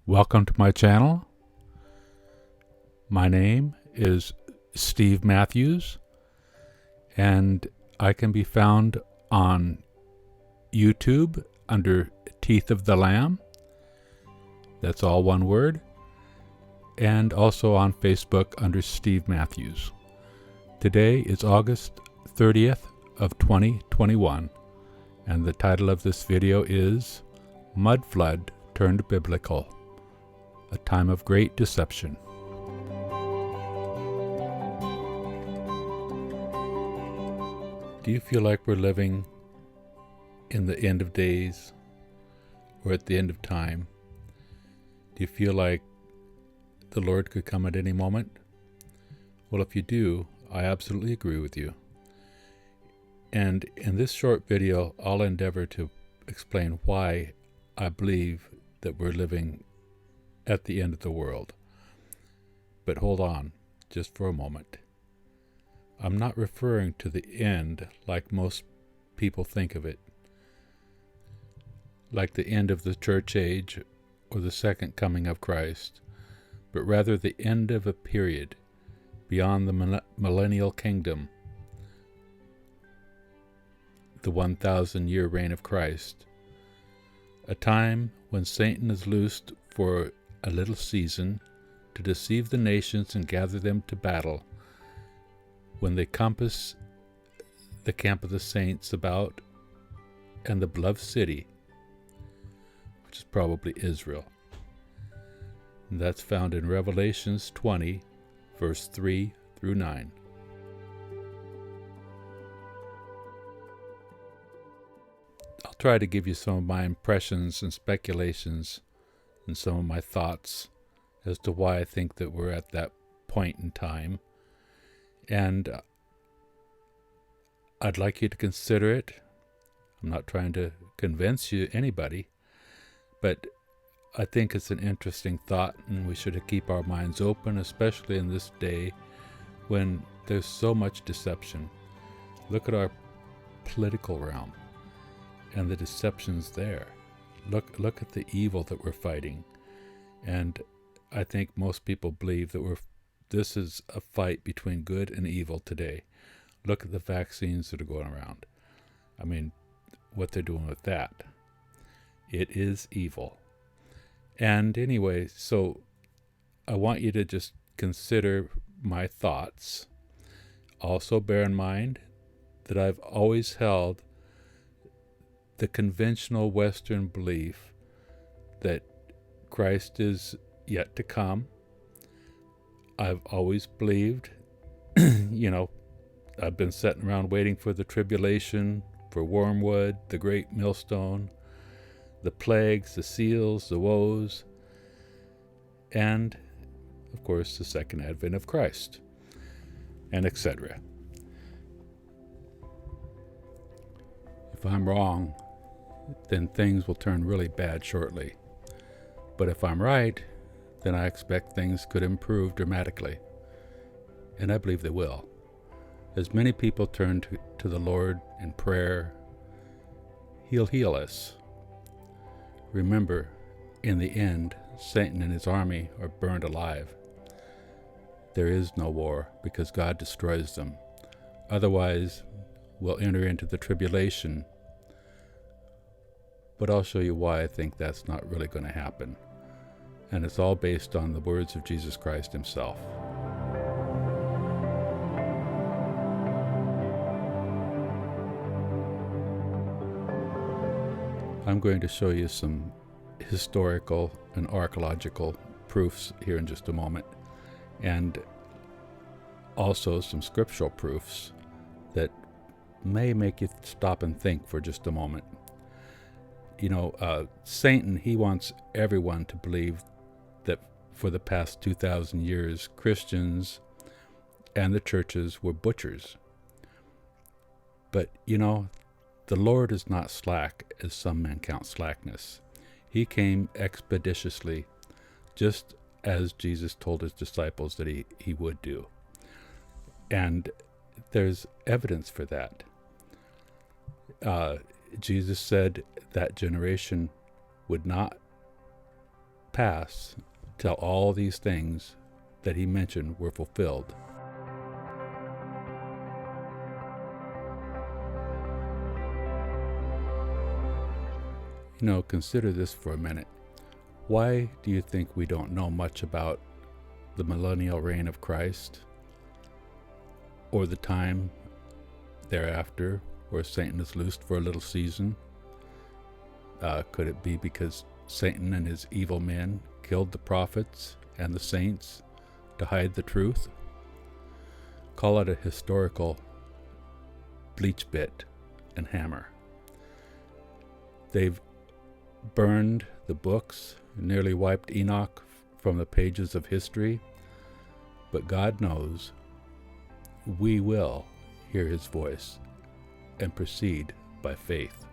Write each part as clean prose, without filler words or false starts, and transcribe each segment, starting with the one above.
Welcome to my channel. My name is Steve Matthews, and I can be found on YouTube under Teeth of the Lamb. That's all one word. And also on Facebook under Steve Matthews. Today is August 30th of 2021, and the title of this video is Mud Flood Turned Biblical. A time of great deception. Do you feel like we're living in the end of days or at the end of time? Do you feel like the Lord could come at any moment? Well, if you do, I absolutely agree with you. And in this short video, I'll endeavor to explain why I believe that we're living at the end of the world. But hold on, just for a moment. I'm not referring to the end like most people think of it, like the end of the church age or the second coming of Christ, but rather the end of a period beyond the millennial kingdom, the 1,000-year reign of Christ, a time when Satan is loosed for a little season to deceive the nations and gather them to battle, when they compass the camp of the saints about and the beloved city, which is probably Israel. And that's found in Revelations 20, verse 3 through 9. I'll try to give you some of my impressions and speculations and some of my thoughts as to why I think that we're at that point in time. And I'd like you to consider it. I'm not trying to convince anybody, but I think it's an interesting thought, and we should keep our minds open, especially in this day when there's so much deception. Look at our political realm and the deceptions there. Look at the evil that we're fighting. And I think most people believe that this is a fight between good and evil today. Look at the vaccines that are going around. I mean, what they're doing with that. It is evil. And anyway, so I want you to just consider my thoughts. Also bear in mind that I've always held the conventional Western belief that Christ is yet to come. I've always believed, I've been sitting around waiting for the tribulation, for wormwood, the great millstone, the plagues, the seals, the woes, and, of course, the second advent of Christ, and etc. If I'm wrong, then things will turn really bad shortly. But if I'm right, then I expect things could improve dramatically. And I believe they will. As many people turn to the Lord in prayer, He'll heal us. Remember, in the end, Satan and his army are burned alive. There is no war because God destroys them. Otherwise, we'll enter into the tribulation. But I'll show you why I think that's not really going to happen. And it's all based on the words of Jesus Christ himself. I'm going to show you some historical and archaeological proofs here in just a moment, and also some scriptural proofs that may make you stop and think for just a moment. Satan, he wants everyone to believe that for the past 2,000 years, Christians and the churches were butchers. But, the Lord is not slack, as some men count slackness. He came expeditiously, just as Jesus told his disciples that he would do. And there's evidence for that. Jesus said that generation would not pass till all these things that he mentioned were fulfilled. Consider this for a minute. Why do you think we don't know much about the millennial reign of Christ, or the time thereafter where Satan is loosed for a little season? Could it be because Satan and his evil men killed the prophets and the saints to hide the truth? Call it a historical bleach bit and hammer. They've burned the books, nearly wiped Enoch from the pages of history, but God knows we will hear his voice and proceed by faith.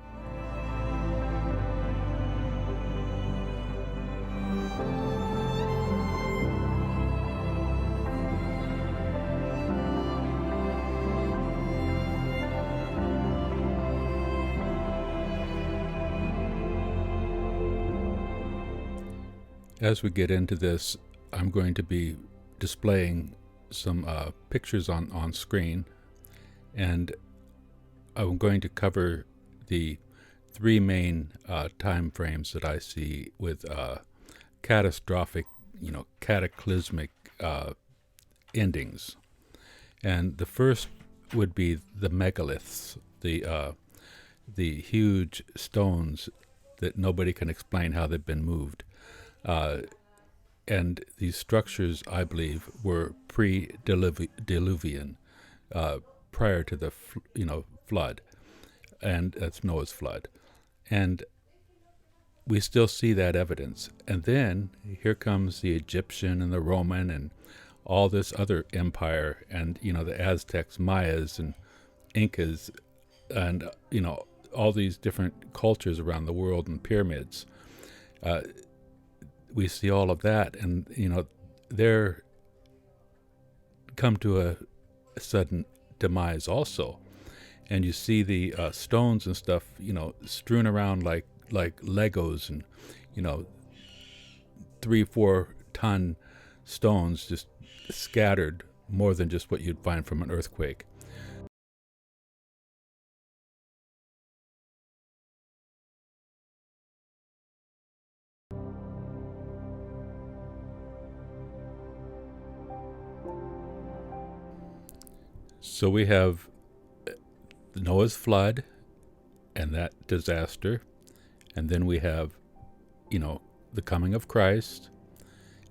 As we get into this, I'm going to be displaying some pictures on screen, and I'm going to cover the three main time frames that I see with catastrophic, cataclysmic endings. And the first would be the megaliths, the huge stones that nobody can explain how they've been moved. And these structures, I believe, were pre-Diluvian, prior to the flood, and that's Noah's flood. And we still see that evidence. And then here comes the Egyptian and the Roman and all this other empire, and the Aztecs, Mayas, and Incas, and all these different cultures around the world, and pyramids. We see all of that, and they're come to a sudden demise also. And you see the stones and stuff, strewn around like Legos, and 3-4 ton stones just scattered, more than just what you'd find from an earthquake. So we have Noah's flood and that disaster, and then we have, the coming of Christ,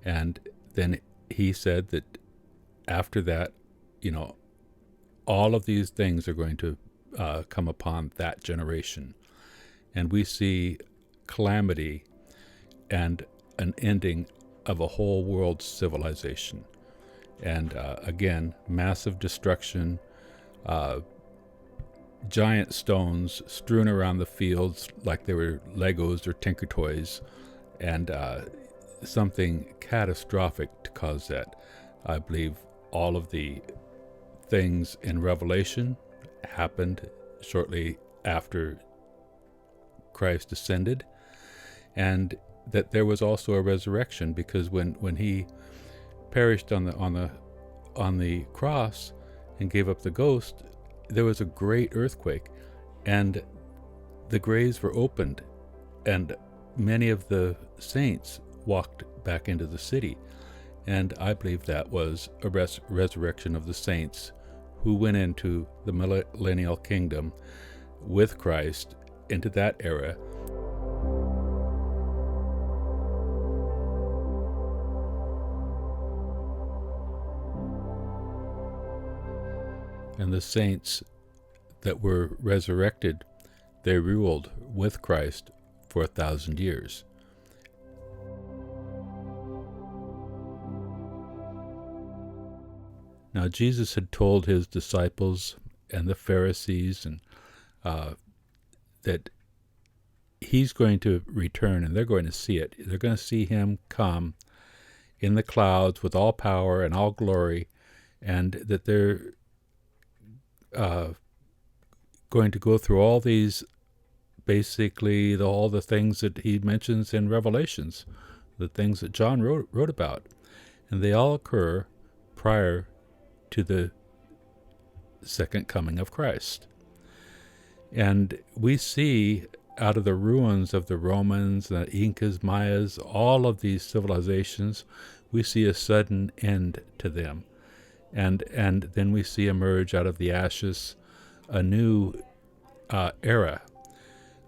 and then he said that after that, all of these things are going to come upon that generation, and we see calamity and an ending of a whole world civilization. And again, massive destruction, giant stones strewn around the fields like they were Legos or Tinker Toys, and something catastrophic to cause that. I believe all of the things in Revelation happened shortly after Christ ascended, and that there was also a resurrection, because when he perished on the cross and gave up the ghost, there was a great earthquake, and the graves were opened, and many of the saints walked back into the city. And I believe that was a resurrection of the saints who went into the millennial kingdom with Christ into that era. And the saints that were resurrected, they ruled with Christ for 1,000 years. Now Jesus had told his disciples and the Pharisees and that he's going to return, and they're going to see it. They're going to see him come in the clouds with all power and all glory, and that they're going to go through all these, basically all the things that he mentions in Revelations, the things that John wrote about. And they all occur prior to the second coming of Christ. And we see out of the ruins of the Romans, the Incas, Mayas, all of these civilizations, we see a sudden end to them. And then we see emerge out of the ashes a new era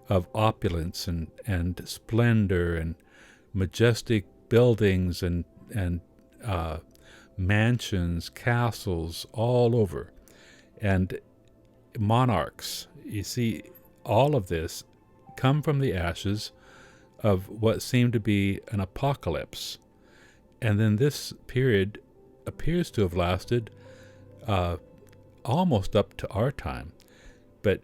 of opulence and splendor and majestic buildings and mansions, castles all over, and monarchs. You see, all of this come from the ashes of what seemed to be an apocalypse. And then this period appears to have lasted almost up to our time. But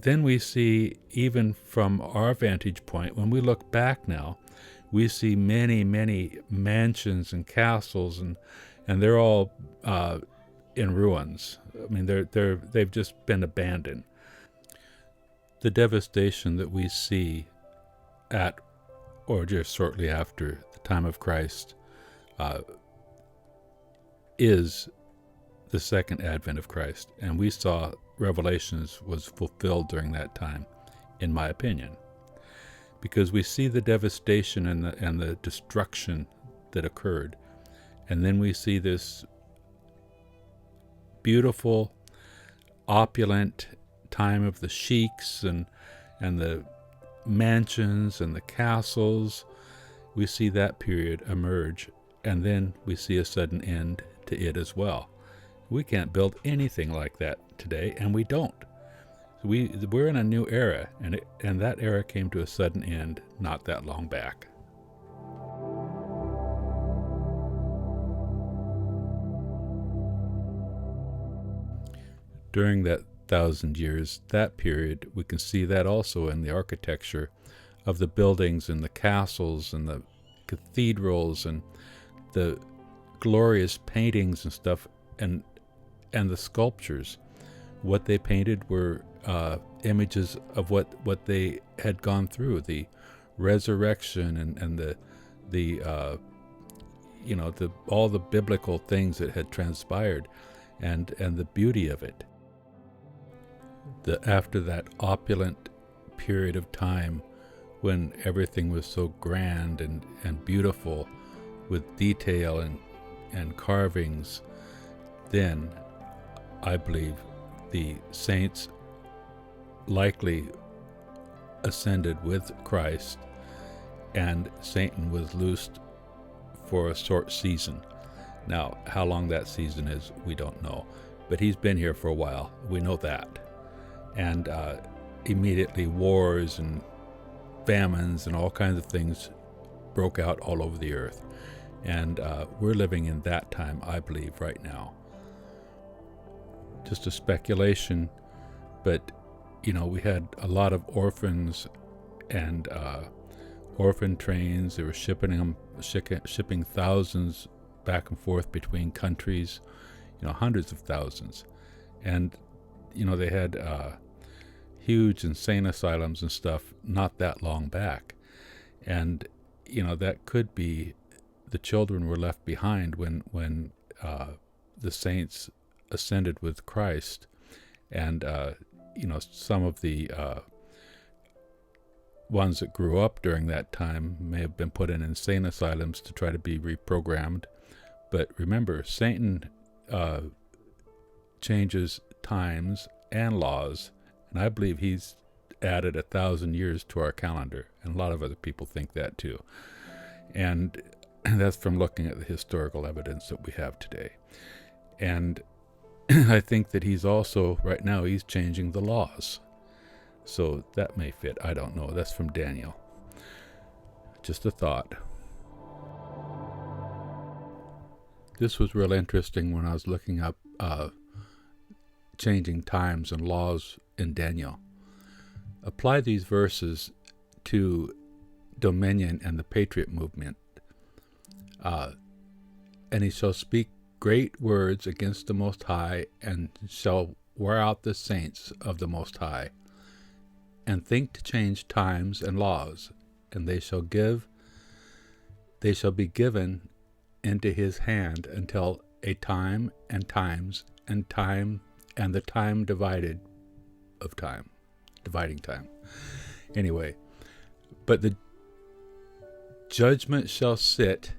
then we see, even from our vantage point, when we look back now, we see many, many mansions and castles, and they're all in ruins. I mean, they've just been abandoned. The devastation that we see at or just shortly after the time of Christ is the second advent of Christ, and we saw Revelations was fulfilled during that time, in my opinion, because we see the devastation and the destruction that occurred, and then we see this beautiful, opulent time of the sheiks and the mansions and the castles. We see that period emerge, and then we see a sudden end to it as well. We can't build anything like that today, and we don't. We're in a new era, and that era came to a sudden end not that long back. During that 1,000 years, that period, we can see that also in the architecture of the buildings and the castles and the cathedrals and the glorious paintings and stuff, and the sculptures. What they painted were images of what they had gone through, the resurrection and all the biblical things that had transpired, and the beauty of it. After that opulent period of time when everything was so grand and beautiful with detail and carvings, then I believe the saints likely ascended with Christ, and Satan was loosed for a short season. Now, how long that season is, we don't know, but he's been here for a while. We know that. And immediately wars and famines and all kinds of things broke out all over the earth. And we're living in that time, I believe, right now. Just a speculation, but, we had a lot of orphans and orphan trains. They were shipping thousands back and forth between countries, hundreds of thousands. And they had huge insane asylums and stuff not that long back. And, that could be the children were left behind when the saints ascended with Christ. And, some of the ones that grew up during that time may have been put in insane asylums to try to be reprogrammed. But remember, Satan changes times and laws, and I believe he's added 1,000 years to our calendar, and a lot of other people think that too. And that's from looking at the historical evidence that we have today. And I think that he's also, right now, he's changing the laws. So that may fit. I don't know. That's from Daniel. Just a thought. This was real interesting when I was looking up changing times and laws in Daniel. Apply these verses to dominion and the patriot movement. And he shall speak great words against the Most High, and shall wear out the saints of the Most High, and think to change times and laws, and they shall be given into his hand until a time and times and time and the time dividing time. Anyway, but the judgment shall sit,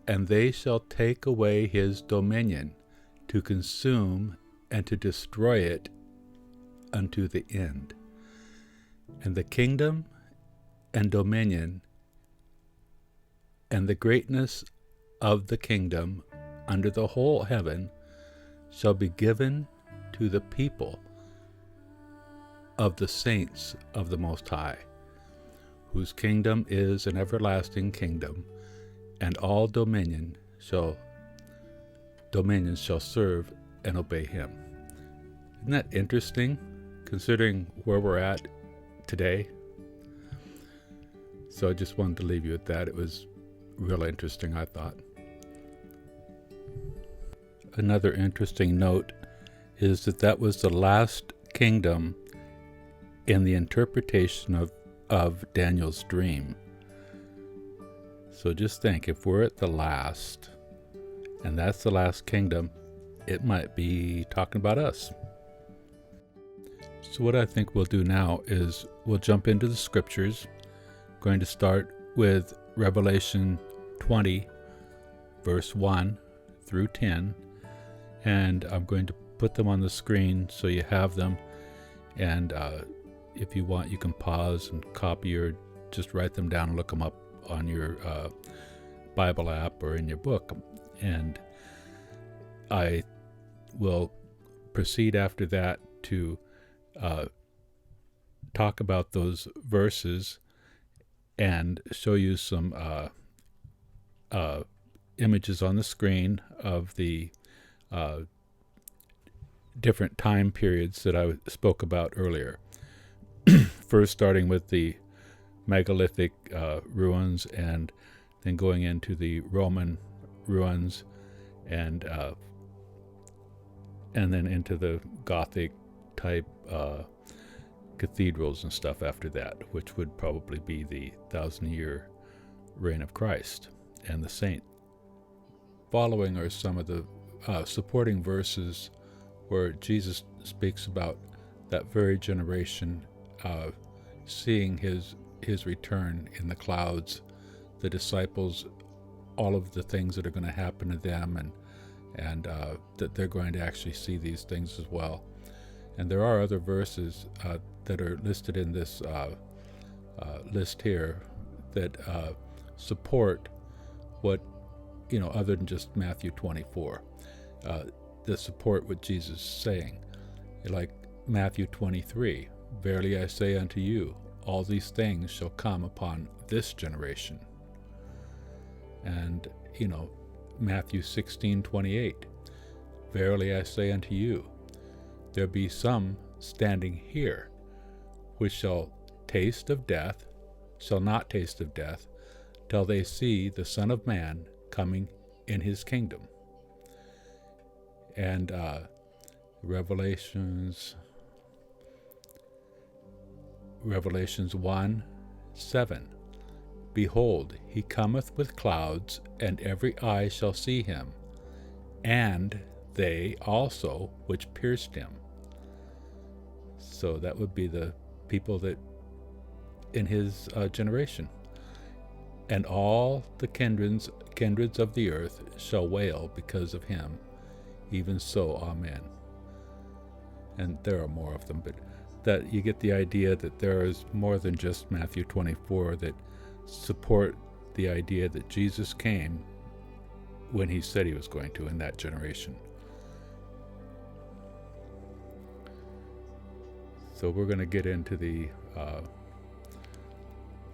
and they shall take away his dominion, to consume and to destroy it unto the end. And the kingdom and dominion and the greatness of the kingdom under the whole heaven shall be given to the people of the saints of the Most High, whose kingdom is an everlasting kingdom, and all dominions shall serve and obey him. Isn't that interesting, considering where we're at today? So I just wanted to leave you with that. It was real interesting, I thought. Another interesting note is that was the last kingdom in the interpretation of Daniel's dream. So just think, if we're at the last, and that's the last kingdom, it might be talking about us. So what I think we'll do now is we'll jump into the scriptures. I'm going to start with Revelation 20, verse 1 through 10, and I'm going to put them on the screen so you have them, and if you want, you can pause and copy or just write them down and look them up on your Bible app or in your book. And I will proceed after that to talk about those verses and show you some images on the screen of the different time periods that I spoke about earlier. First starting with the megalithic ruins, and then going into the Roman ruins, and then into the Gothic type cathedrals and stuff after that, which would probably be the 1,000-year reign of Christ and the saint. Following are some of the supporting verses where Jesus speaks about that very generation seeing his return in the clouds, the disciples, all of the things that are going to happen to them, and that they're going to actually see these things as well. And there are other verses that are listed in this list here that support what, other than just Matthew 24, that support what Jesus is saying. Like Matthew 23, verily I say unto you, all these things shall come upon this generation. And, Matthew 16:28, verily I say unto you, there be some standing here, which shall not taste of death, till they see the Son of Man coming in his kingdom. And Revelations 1:7, behold, he cometh with clouds, and every eye shall see him, and they also which pierced him. So that would be the people that in his generation. And all the kindreds of the earth shall wail because of him. Even so, amen. And there are more of them, but that you get the idea that there is more than just Matthew 24 that support the idea that Jesus came when he said he was going to in that generation. So we're going to get into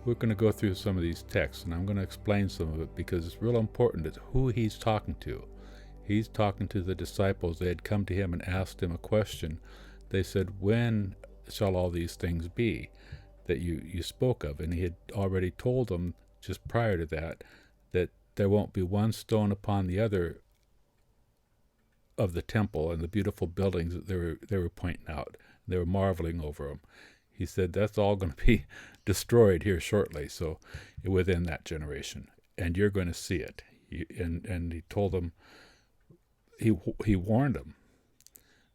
we're going to go through some of these texts, and I'm going to explain some of it because it's real important. It's who he's talking to. He's talking to the disciples. They had come to him and asked him a question. They said, when shall all these things be that you spoke of? And he had already told them just prior to that there won't be one stone upon the other of the temple and the beautiful buildings that they were pointing out. They were marveling over them. He said that's all going to be destroyed here shortly, so within that generation, and you're going to see it. And he told them, he warned them.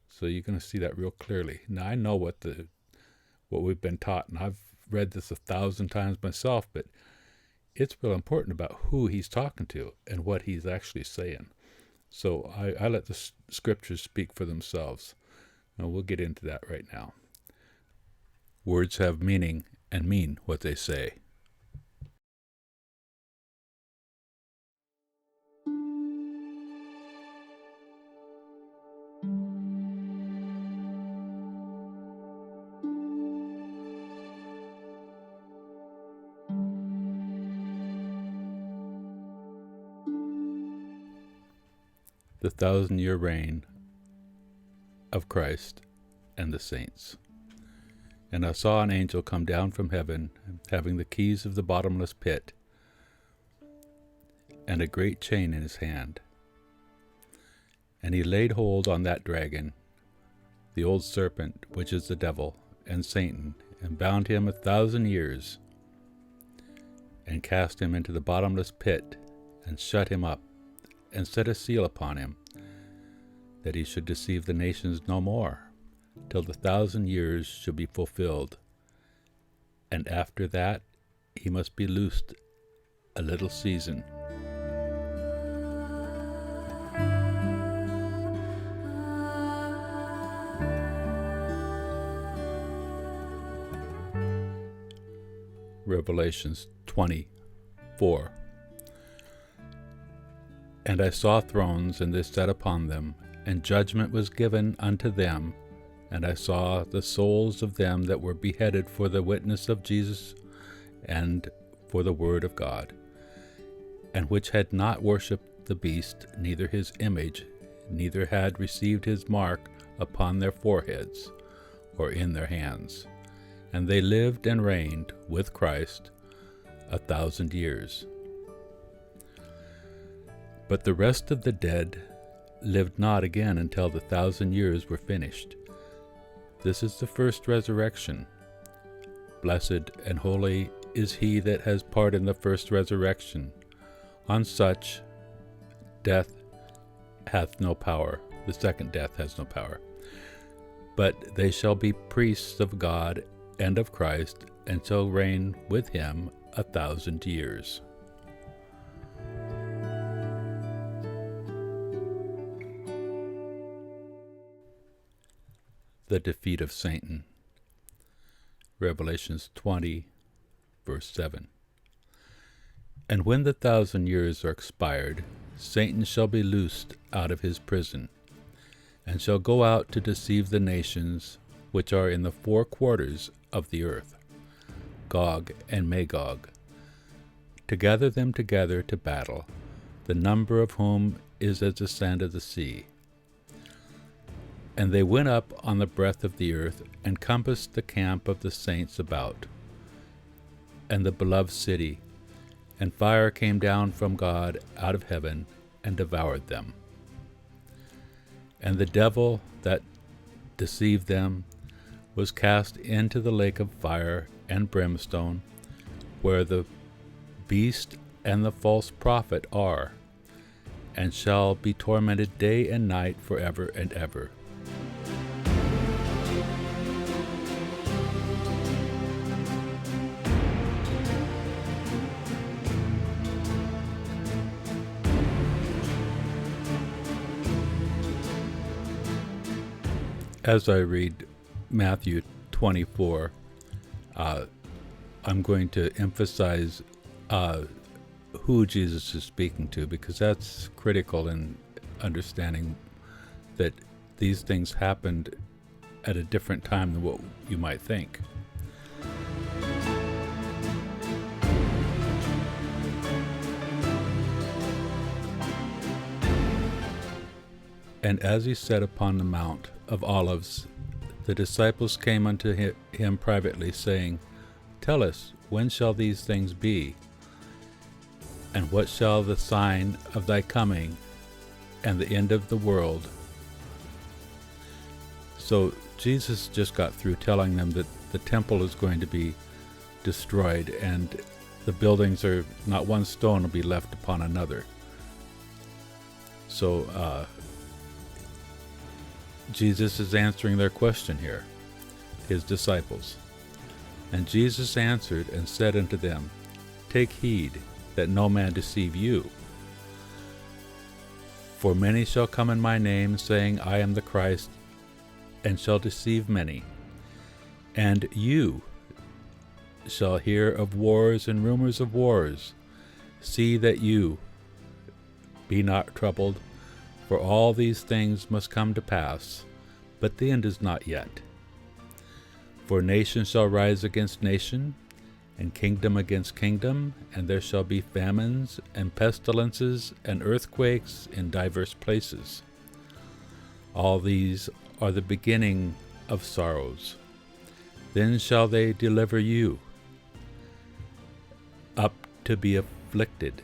So you're going to see that real clearly. Now I know what we've been taught, and I've read this 1,000 times myself, but it's real important about who he's talking to and what he's actually saying. So I let the scriptures speak for themselves. And we'll get into that right now. Words have meaning and mean what they say. The 1,000-year reign of Christ and the saints. And I saw an angel come down from heaven, having the keys of the bottomless pit, and a great chain in his hand. And he laid hold on that dragon, the old serpent, which is the devil and Satan, and bound him 1,000 years, and cast him into the bottomless pit, and shut him up, and set a seal upon him, that he should deceive the nations no more, till the 1,000 years should be fulfilled. And after that he must be loosed a little season. Revelations 20:4. And I saw thrones, and they sat upon them, and judgment was given unto them. And I saw the souls of them that were beheaded for the witness of Jesus and for the word of God, and which had not worshipped the beast, neither his image, neither had received his mark upon their foreheads or in their hands. And they lived and reigned with Christ 1,000 years. But the rest of the dead lived not again until the 1,000 years were finished. This is the first resurrection. Blessed and holy is he that has part in the first resurrection. On such death hath no power. The second death has no power. But they shall be priests of God and of Christ, and shall reign with him 1,000 years. The defeat of Satan. Revelations 20, verse 7. And when the 1,000 years are expired, Satan shall be loosed out of his prison, and shall go out to deceive the nations which are in the four quarters of the earth, Gog and Magog, to gather them together to battle, the number of whom is as the sand of the sea. And they went up on the breadth of the earth, and compassed the camp of the saints about, and the beloved city. And fire came down from God out of heaven, and devoured them. And the devil that deceived them was cast into the lake of fire and brimstone, where the beast and the false prophet are, and shall be tormented day and night forever and ever. As I read Matthew 24, I'm going to emphasize who Jesus is speaking to, because that's critical in understanding that these things happened at a different time than what you might think. And as he sat upon the Mount of Olives, the disciples came unto him privately, saying, Tell us, when shall these things be? And what shall the sign of thy coming and the end of the world? So Jesus just got through telling them that the temple is going to be destroyed and the buildings are not one stone will be left upon another. So Jesus is answering their question here, his disciples. And Jesus answered and said unto them, Take heed that no man deceive you. For many shall come in my name, saying, I am the Christ, and shall deceive many. And you shall hear of wars and rumors of wars. See that you be not troubled, for all these things must come to pass, but the end is not yet. For nation shall rise against nation, and kingdom against kingdom, and there shall be famines, and pestilences, and earthquakes in divers places. All these are the beginning of sorrows. Then shall they deliver you up to be afflicted,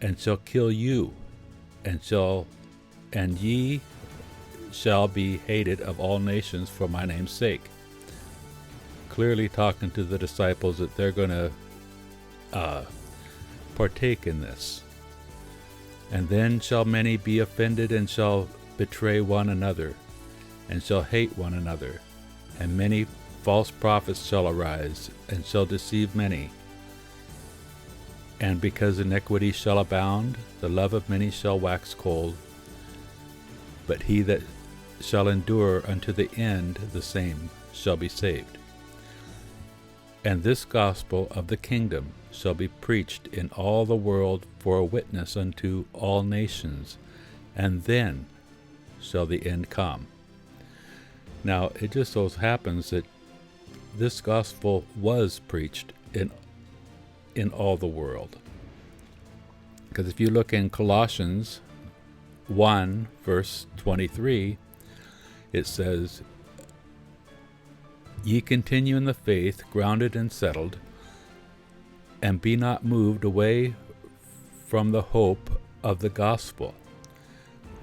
and shall kill you, and ye shall be hated of all nations for my name's sake. Clearly talking to the disciples that they're going to partake in this. And then shall many be offended, and shall betray one another, and shall hate one another. And many false prophets shall arise, and shall deceive many. And because iniquity shall abound, the love of many shall wax cold. But he that shall endure unto the end, the same shall be saved. And this gospel of the kingdom shall be preached in all the world for a witness unto all nations, and then shall the end come. Now, it just so happens that this gospel was preached in all the world. Because if you look in Colossians 1, verse 23, it says, Ye continue in the faith, grounded and settled, and be not moved away from the hope of the gospel,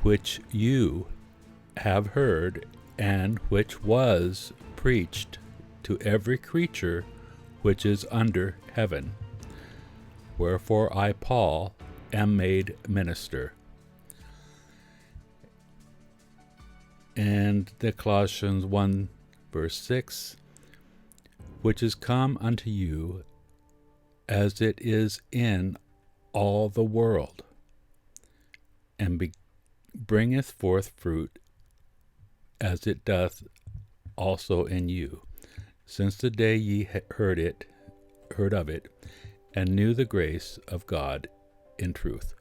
which you have heard, and which was preached to every creature which is under heaven. Wherefore I, Paul, am made minister. And the Colossians 1, verse 6, which is come unto you as it is in all the world, and bringeth forth fruit as it doth also in you, since the day ye heard of it, and knew the grace of God in truth.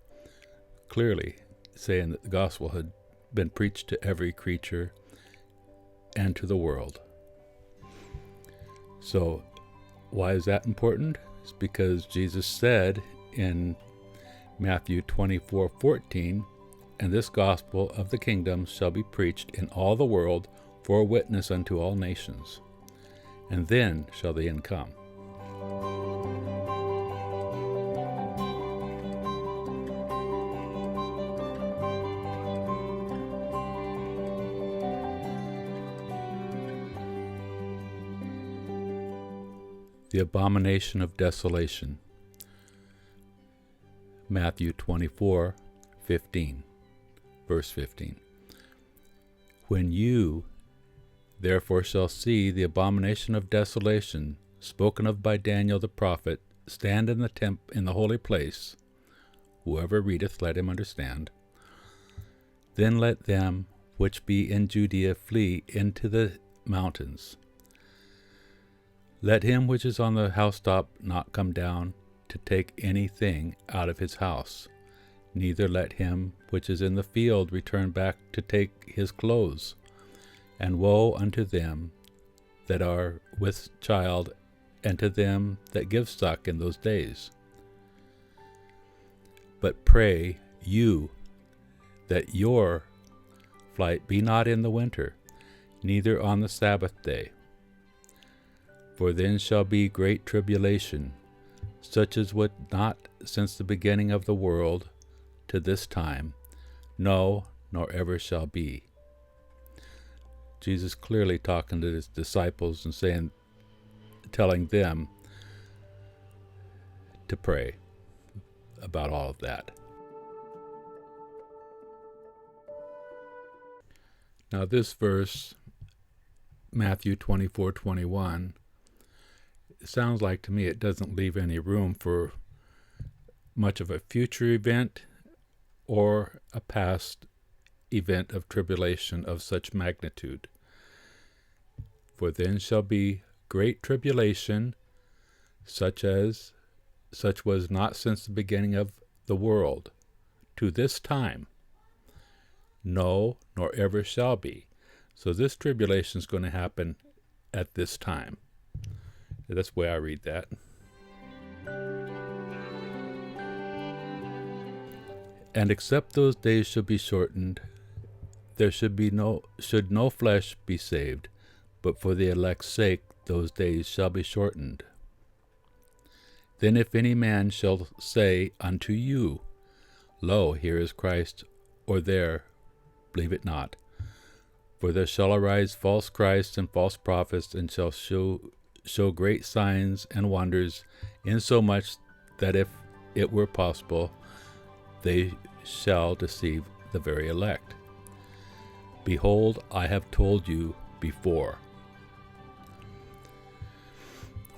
Clearly saying that the gospel had been preached to every creature and to the world. So why is that important? It's because Jesus said in Matthew 24:14, And this gospel of the kingdom shall be preached in all the world for a witness unto all nations, and then shall the end come. The abomination of desolation. Matthew 24:15, verse 15. When you therefore shall see the abomination of desolation spoken of by Daniel the prophet stand in the holy place, whoever readeth, let him understand. Then let them which be in Judea flee into the mountains. Let him which is on the housetop not come down to take anything out of his house, neither let him which is in the field return back to take his clothes. And woe unto them that are with child, and to them that give suck in those days. But pray you that your flight be not in the winter, neither on the Sabbath day. For then shall be great tribulation, such as would not since the beginning of the world to this time, no, nor ever shall be. Jesus clearly talking to his disciples and telling them to pray about all of that. Now this verse, Matthew 24:21, it sounds like to me it doesn't leave any room for much of a future event or a past event of tribulation of such magnitude. For then shall be great tribulation, such was not since the beginning of the world, to this time, no, nor ever shall be. So this tribulation is going to happen at this time. That's the way I read that. And except those days shall be shortened, there should no flesh be saved, but for the elect's sake those days shall be shortened. Then if any man shall say unto you, Lo, here is Christ, or there, believe it not. For there shall arise false Christs and false prophets, and shall show great signs and wonders, insomuch that if it were possible, they shall deceive the very elect. Behold, I have told you before.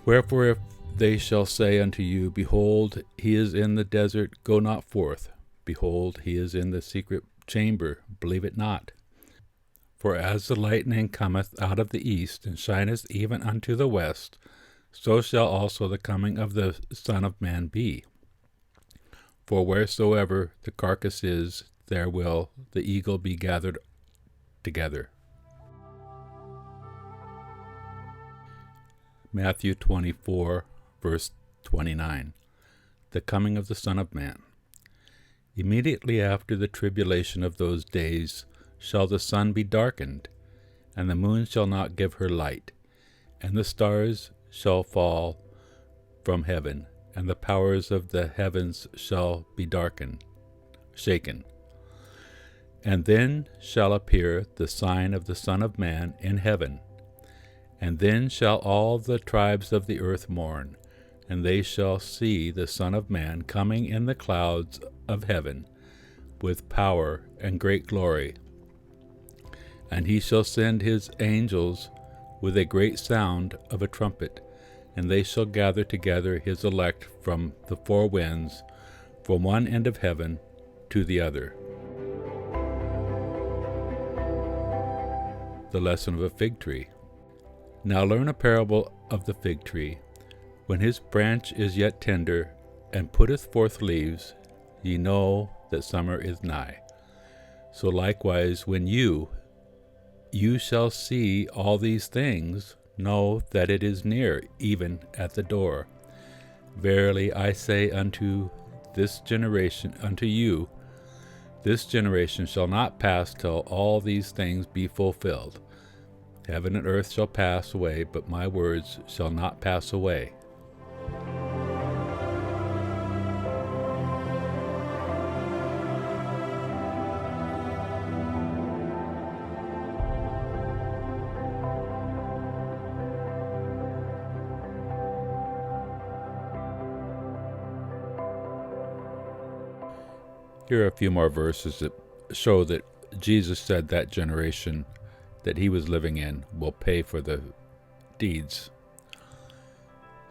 Wherefore, if they shall say unto you, Behold, he is in the desert, go not forth. Behold, he is in the secret chamber, believe it not. For as the lightning cometh out of the east, and shineth even unto the west, so shall also the coming of the Son of Man be. For wheresoever the carcass is, there will the eagle be gathered together. Matthew 24, verse 29. The coming of the Son of Man. Immediately after the tribulation of those days shall the sun be darkened, and the moon shall not give her light, and the stars shall fall from heaven, and the powers of the heavens shall be shaken. And then shall appear the sign of the Son of Man in heaven. And then shall all the tribes of the earth mourn, and they shall see the Son of Man coming in the clouds of heaven with power and great glory. And he shall send his angels with a great sound of a trumpet, and they shall gather together his elect from the four winds, from one end of heaven to the other. The lesson of a fig tree. Now learn a parable of the fig tree. When his branch is yet tender, and putteth forth leaves, ye know that summer is nigh. So likewise, when you shall see all these things, know that it is near, even at the door. Verily I say unto you, this generation shall not pass till all these things be fulfilled. Heaven and earth shall pass away, but my words shall not pass away. Here are a few more verses that show that Jesus said that generation that he was living in will pay for the deeds.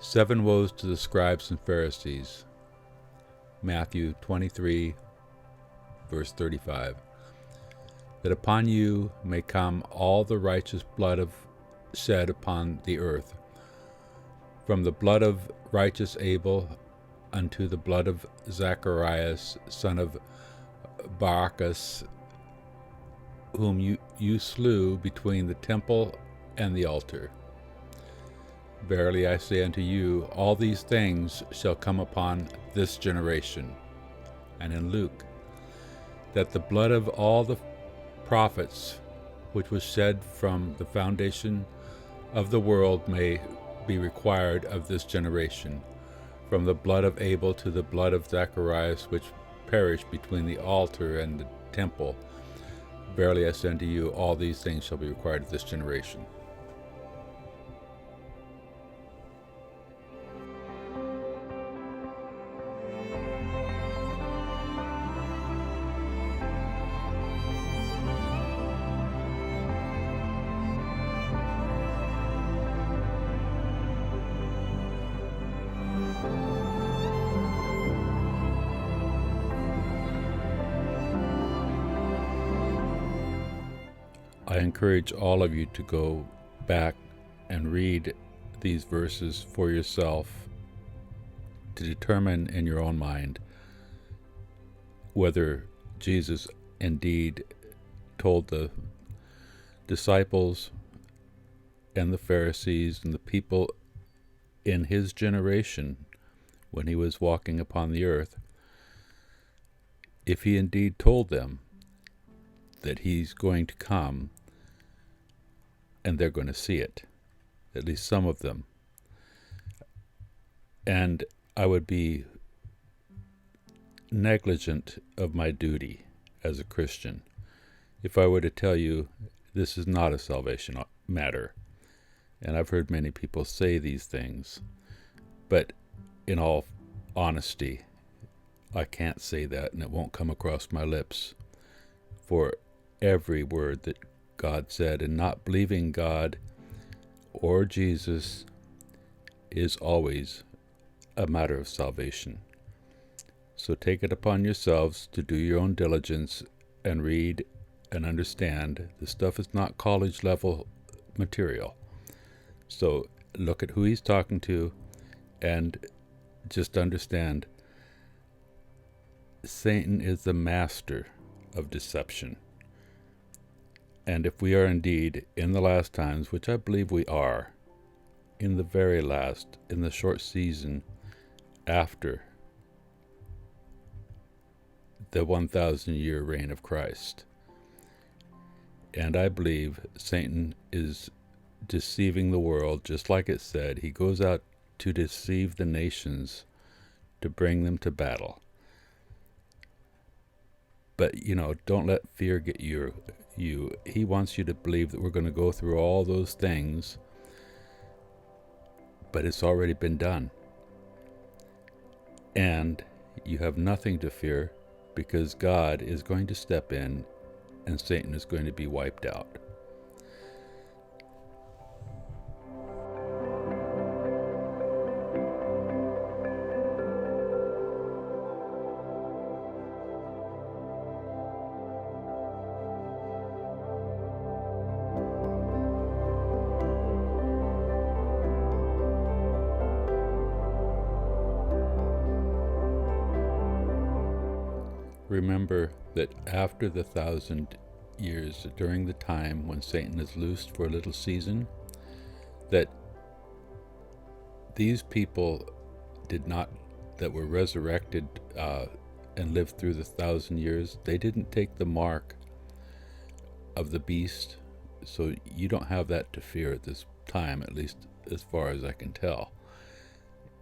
7 woes to the scribes and Pharisees. Matthew 23, verse 35. That upon you may come all the righteous blood shed upon the earth, from the blood of righteous Abel unto the blood of Zacharias, son of Barachas, whom you slew between the temple and the altar. Verily I say unto you, all these things shall come upon this generation. And in Luke, that the blood of all the prophets, which was shed from the foundation of the world, may be required of this generation, from the blood of Abel to the blood of Zacharias, which perished between the altar and the temple. Verily I say unto you, all these things shall be required of this generation. I encourage all of you to go back and read these verses for yourself to determine in your own mind whether Jesus indeed told the disciples and the Pharisees and the people in his generation when he was walking upon the earth, if he indeed told them that he's going to come and they're going to see it, at least some of them. And I would be negligent of my duty as a Christian if I were to tell you this is not a salvation matter. And I've heard many people say these things, but in all honesty, I can't say that, and it won't come across my lips. For every word that God said, and not believing God or Jesus is always a matter of salvation. So take it upon yourselves to do your own diligence and read and understand. The stuff is not college level material. So look at who he's talking to and just understand Satan is the master of deception. And if we are indeed in the last times, which I believe we are, in the very last, in the short season after the 1,000-year reign of Christ, and I believe Satan is deceiving the world, just like it said. He goes out to deceive the nations, to bring them to battle. But, don't let fear get you. He wants you to believe that we're going to go through all those things, but it's already been done. And you have nothing to fear because God is going to step in and Satan is going to be wiped out. Remember that after the 1,000 years, during the time when Satan is loosed for a little season, that these people that were resurrected and lived through the 1,000 years, they didn't take the mark of the beast. So you don't have that to fear at this time, at least as far as I can tell,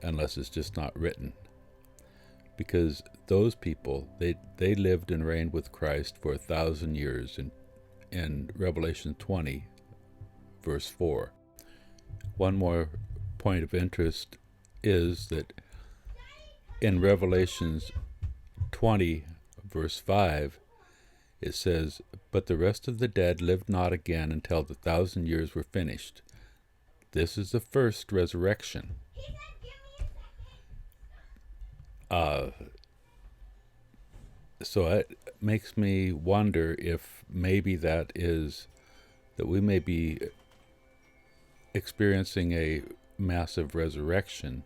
unless it's just not written. Because those people, they lived and reigned with Christ for 1,000 years in Revelation 20, verse 4. One more point of interest is that in Revelations 20, verse 5, it says, "But the rest of the dead lived not again until the 1,000 years were finished." This is the first resurrection. So it makes me wonder if maybe that we may be experiencing a massive resurrection.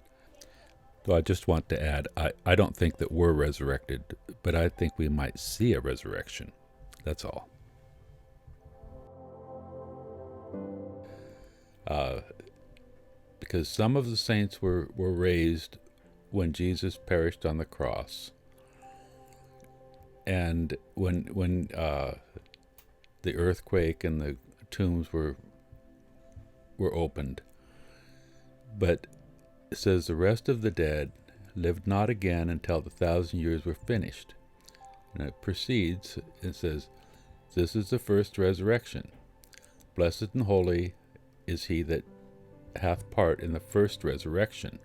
So I just want to add, I don't think that we're resurrected, but I think we might see a resurrection. That's all. Because some of the saints were raised when Jesus perished on the cross. And when the earthquake and the tombs were opened. But it says the rest of the dead lived not again until the 1,000 years were finished. And it proceeds, it says, This is the first resurrection. Blessed and holy is he that hath part in the first resurrection.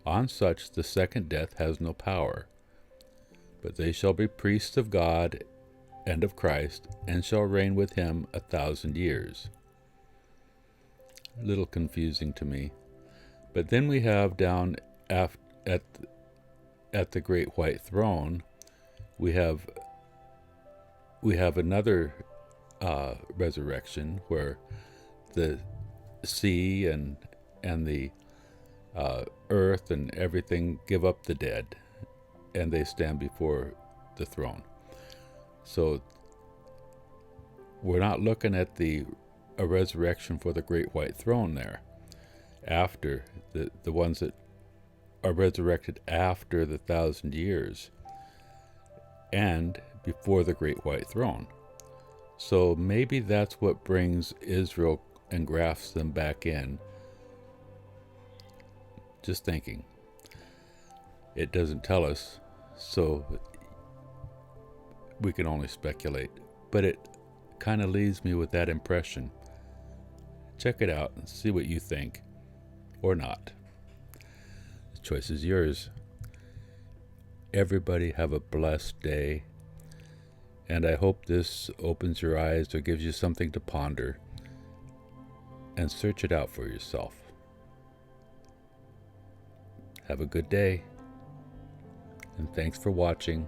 On such the second death has no power, but they shall be priests of God and of Christ, and shall reign with him 1,000 years. A little confusing to me. But then we have down at the great white throne, we have another resurrection where the sea and the earth and everything give up the dead, and they stand before the throne. So we're not looking at a resurrection for the great white throne there. After the ones that are resurrected after the 1,000 years and before the great white throne. So maybe that's what brings Israel and grafts them back in. Just thinking. It doesn't tell us, so we can only speculate. But it kind of leaves me with that impression. Check it out and see what you think, or not. The choice is yours. Everybody have a blessed day, and I hope this opens your eyes or gives you something to ponder, and search it out for yourself. Have a good day, and thanks for watching.